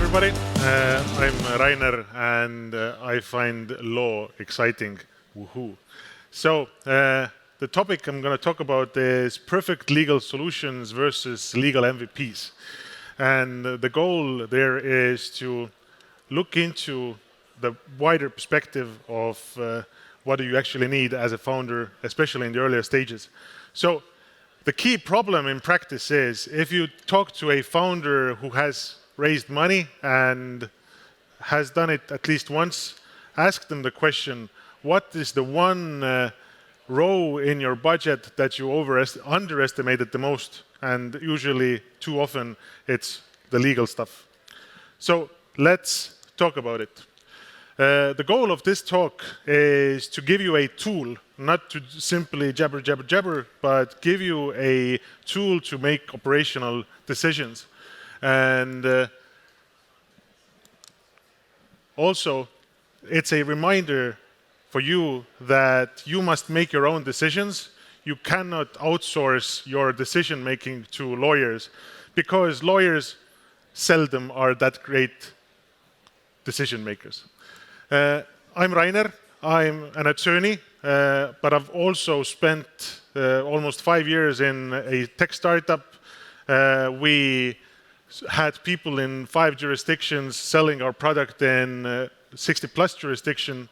everybody. I'm Rainer, and I find law exciting. Woohoo! So, the topic I'm going to talk about is perfect legal solutions versus legal MVPs. And the goal there is to look into the wider perspective of what do you actually need as a founder, especially in the earlier stages. So, the key problem in practice is if you talk to a founder who has raised money and has done it at least once, ask them the question, what is the one row in your budget that you underestimated the most? And usually, too often, it's the legal stuff. So let's talk about it. The goal of this talk is to give you a tool, not to simply jabber, but give you a tool to make operational decisions. And also, it's a reminder for you that you must make your own decisions. You cannot outsource your decision making to lawyers because lawyers seldom are that great decision makers. I'm Rainer. I'm an attorney, but I've also spent almost 5 years in a tech startup. We had people in 5 jurisdictions selling our product in 60 plus jurisdictions,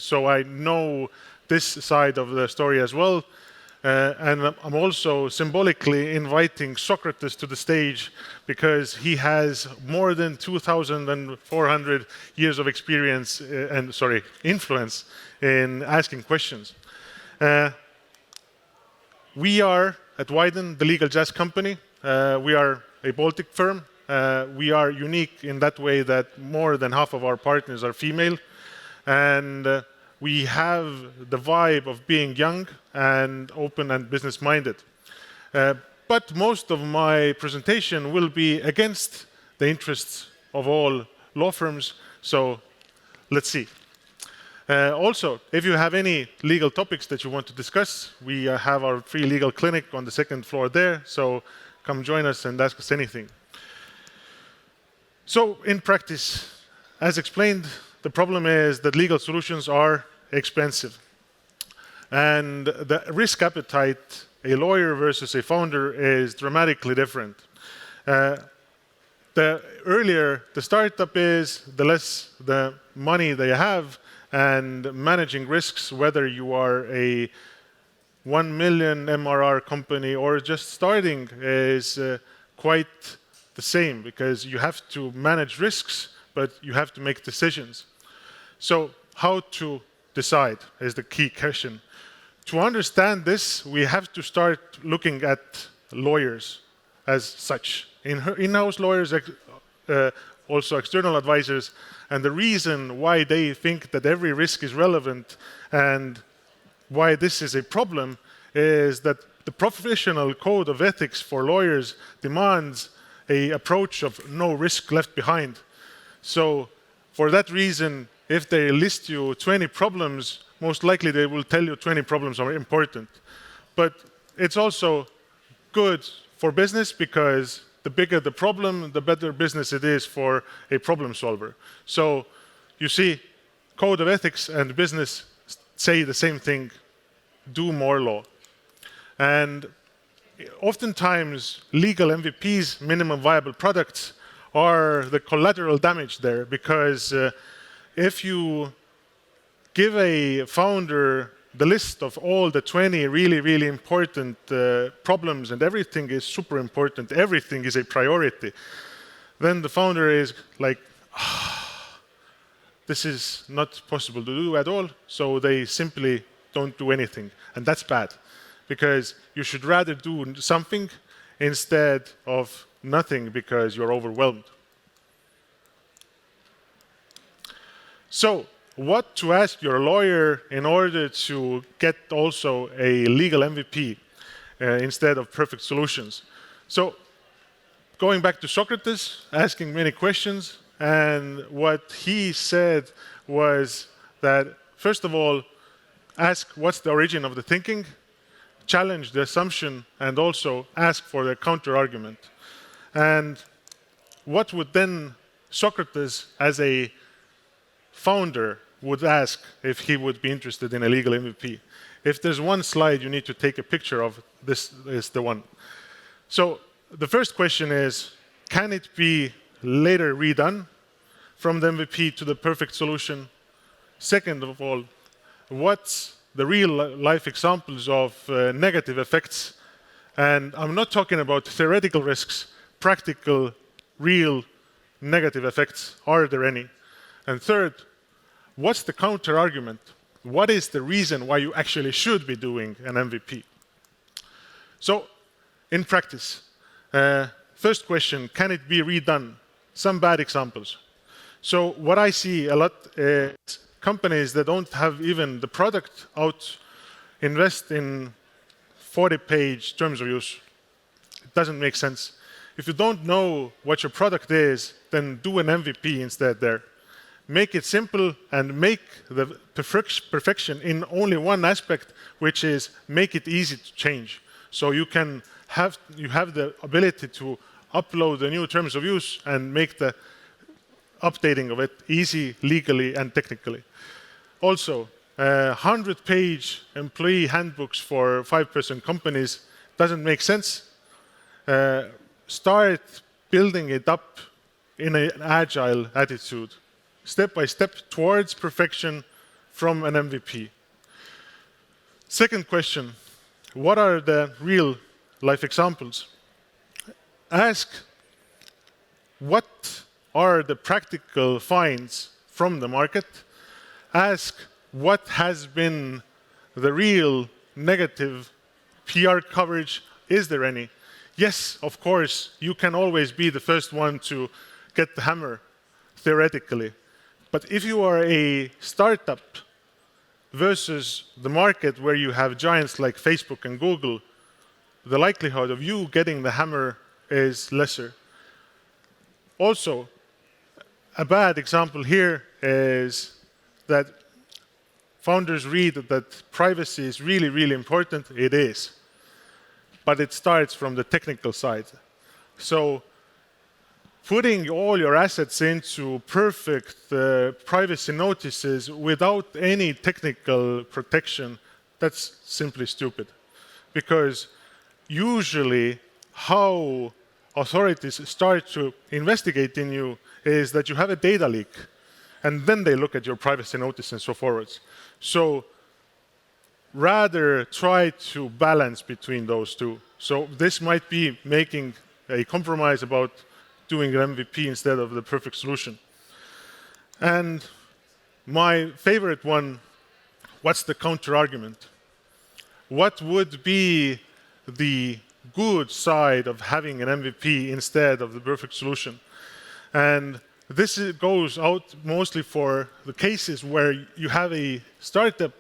so I know this side of the story as well. And I'm also symbolically inviting Socrates to the stage because he has more than 2,400 years of experience influence in asking questions. We are at WIDEN, the legal jazz company. We are a Baltic firm. We are unique in that way that more than half of our partners are female. And we have the vibe of being young and open and business-minded. But most of my presentation will be against the interests of all law firms, so let's see. Also, if you have any legal topics that you want to discuss, we have our free legal clinic on the second floor there, so come join us and ask us anything. So, in practice, as explained, the problem is that legal solutions are expensive. And the risk appetite, a lawyer versus a founder, is dramatically different. The earlier the startup is, the less the money they have, and managing risks, whether you are a 1 million MRR company or just starting, is quite the same because you have to manage risks, but you have to make decisions. So how to decide is the key question. To understand this, we have to start looking at lawyers as such. In-house lawyers, also external advisors, and the reason why they think that every risk is relevant and why this is a problem is that the professional code of ethics for lawyers demands an approach of no risk left behind. So for that reason, if they list you 20 problems, most likely they will tell you 20 problems are important. But it's also good for business because the bigger the problem, the better business it is for a problem solver. So you see, code of ethics and business say the same thing, do more law. And oftentimes, legal MVPs, minimum viable products, are the collateral damage there because if you give a founder the list of all the 20 really important problems and everything is super important, everything is a priority, then the founder is like, this is not possible to do at all, so they simply don't do anything. And that's bad, because you should rather do something instead of nothing because you're overwhelmed. So, what to ask your lawyer in order to get also a legal MVP instead of perfect solutions? So, going back to Socrates, asking many questions, and what he said was that, first of all, ask what's the origin of the thinking, challenge the assumption, and also ask for the counter argument. And what would then Socrates, as a founder, would ask if he would be interested in a legal MVP? If there's one slide you need to take a picture of, this is the one. So the first question is, can it be later redone from the MVP to the perfect solution? Second of all, what's the real life examples of negative effects? And I'm not talking about theoretical risks, practical, real negative effects. Are there any? And third, what's the counter argument? What is the reason why you actually should be doing an MVP? So, in practice, first question, can it be redone? Some bad examples. So what I see a lot is companies that don't have even the product out invest in 40-page terms of use. It doesn't make sense. If you don't know what your product is, then do an MVP instead there. Make it simple and make the perfection in only one aspect, which is make it easy to change. So you have the ability to upload the new terms of use and make the updating of it easy legally and technically. Also, 100-page employee handbooks for 5-person companies doesn't make sense. Start building it up in an agile attitude, step by step towards perfection from an MVP. Second question, what are the real life examples? Ask, what are the practical finds from the market? Ask, what has been the real negative PR coverage? Is there any? Yes, of course, you can always be the first one to get the hammer, theoretically. But if you are a startup versus the market where you have giants like Facebook and Google, the likelihood of you getting the hammer is lesser. Also, a bad example here is that founders read that privacy is really, really important. It is. But it starts from the technical side. So putting all your assets into perfect privacy notices without any technical protection, that's simply stupid. Because usually how authorities start to investigate in you is that you have a data leak, and then they look at your privacy notice and so forwards. So rather try to balance between those two. So this might be making a compromise about doing an MVP instead of the perfect solution. And my favorite one, what's the counter argument? What would be the good side of having an MVP instead of the perfect solution? And this goes out mostly for the cases where you have a startup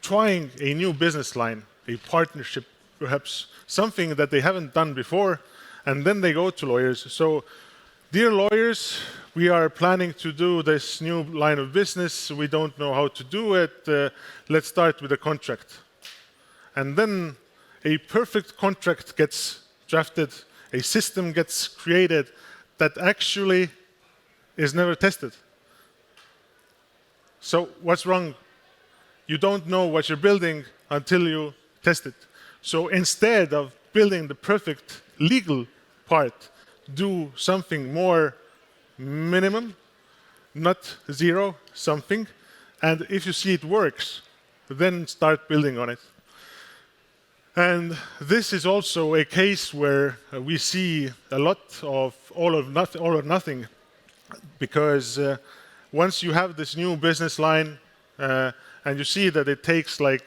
trying a new business line, a partnership, perhaps something that they haven't done before, and then they go to lawyers. So, dear lawyers, we are planning to do this new line of business. We don't know how to do it. Let's start with a contract. And then a perfect contract gets drafted, a system gets created that actually is never tested. So what's wrong? You don't know what you're building until you test it. So instead of building the perfect legal part, do something more minimum, not zero, something. And if you see it works, then start building on it. And this is also a case where we see a lot of all or nothing, because once you have this new business line and you see that it takes like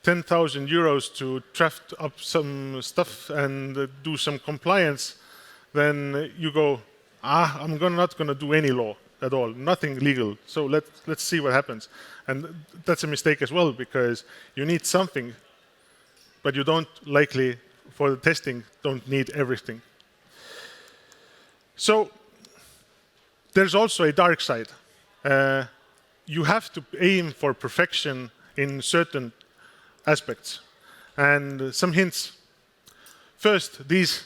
10,000 euros to draft up some stuff and do some compliance, then you go, I'm not going to do any law at all, nothing legal. So let's see what happens. And that's a mistake as well, because you need something, but you don't likely, for the testing, don't need everything. So there's also a dark side. You have to aim for perfection in certain aspects. And some hints. First, these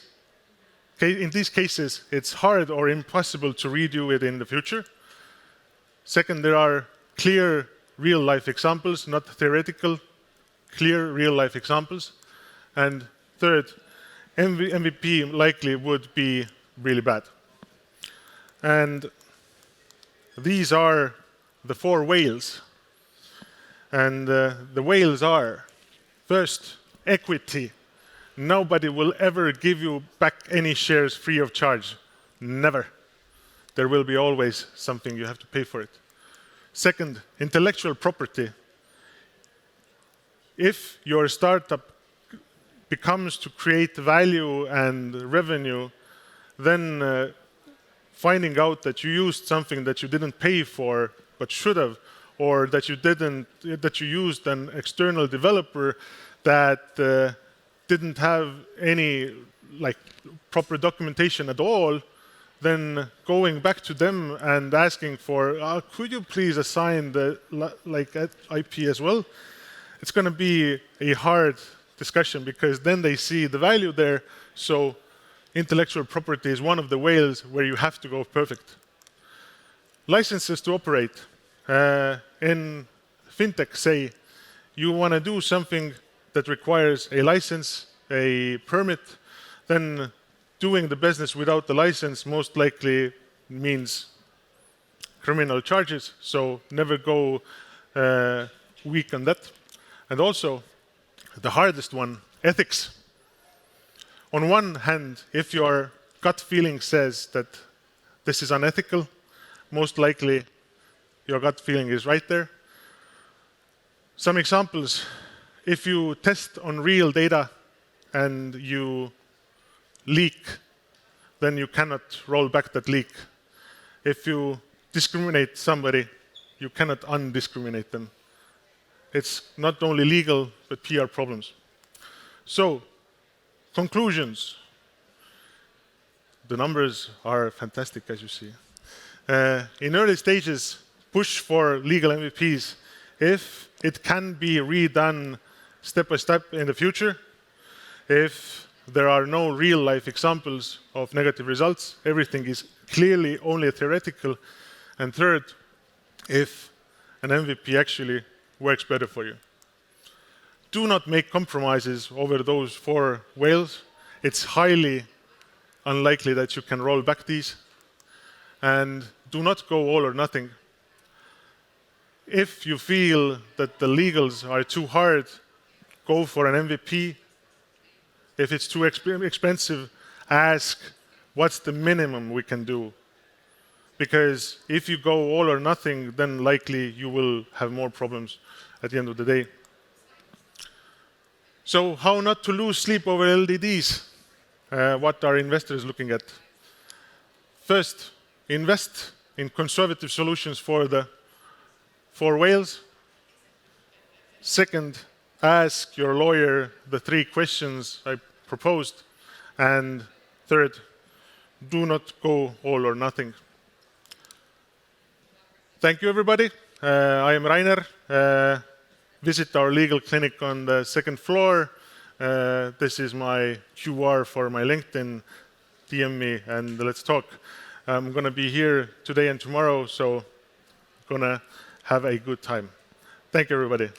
in these cases, it's hard or impossible to redo it in the future. Second, there are clear real-life examples, not theoretical, clear real-life examples. And third, MVP likely would be really bad. And these are the 4 whales. And the whales are, first, equity. Nobody will ever give you back any shares free of charge. Never. There will be always something you have to pay for it. Second, intellectual property. If your startup becomes to create value and revenue, then finding out that you used something that you didn't pay for but should have, or that you used an external developer that didn't have any proper documentation at all, then going back to them and asking for, could you please assign the IP as well? It's going to be a hard discussion because then they see the value there. So intellectual property is one of the whales where you have to go perfect. Licenses to operate. In fintech, say, you want to do something that requires a license, a permit, then doing the business without the license most likely means criminal charges. So never go weak on that. And also, the hardest one, ethics. On one hand, if your gut feeling says that this is unethical, most likely your gut feeling is right there. Some examples, if you test on real data and you leak, then you cannot roll back that leak. If you discriminate somebody, you cannot undiscriminate them. It's not only legal, but PR problems. So, conclusions. The numbers are fantastic, as you see. In early stages, push for legal MVPs. If it can be redone step by step in the future, if there are no real-life examples of negative results, everything is clearly only theoretical. And third, if an MVP actually works better for you. Do not make compromises over those 4 whales. It's highly unlikely that you can roll back these. And do not go all or nothing. If you feel that the legals are too hard, go for an MVP. If it's too expensive, ask what's the minimum we can do. Because if you go all or nothing, then likely you will have more problems at the end of the day. So how not to lose sleep over LDDs? What are investors looking at? First, invest in conservative solutions for the 4 whales. Second, ask your lawyer the 3 questions I proposed. And third, do not go all or nothing. Thank you, everybody. I am Rainer. Visit our legal clinic on the 2nd floor. This is my QR for my LinkedIn. DM me and let's talk. I'm going to be here today and tomorrow, so going to have a good time. Thank you, everybody.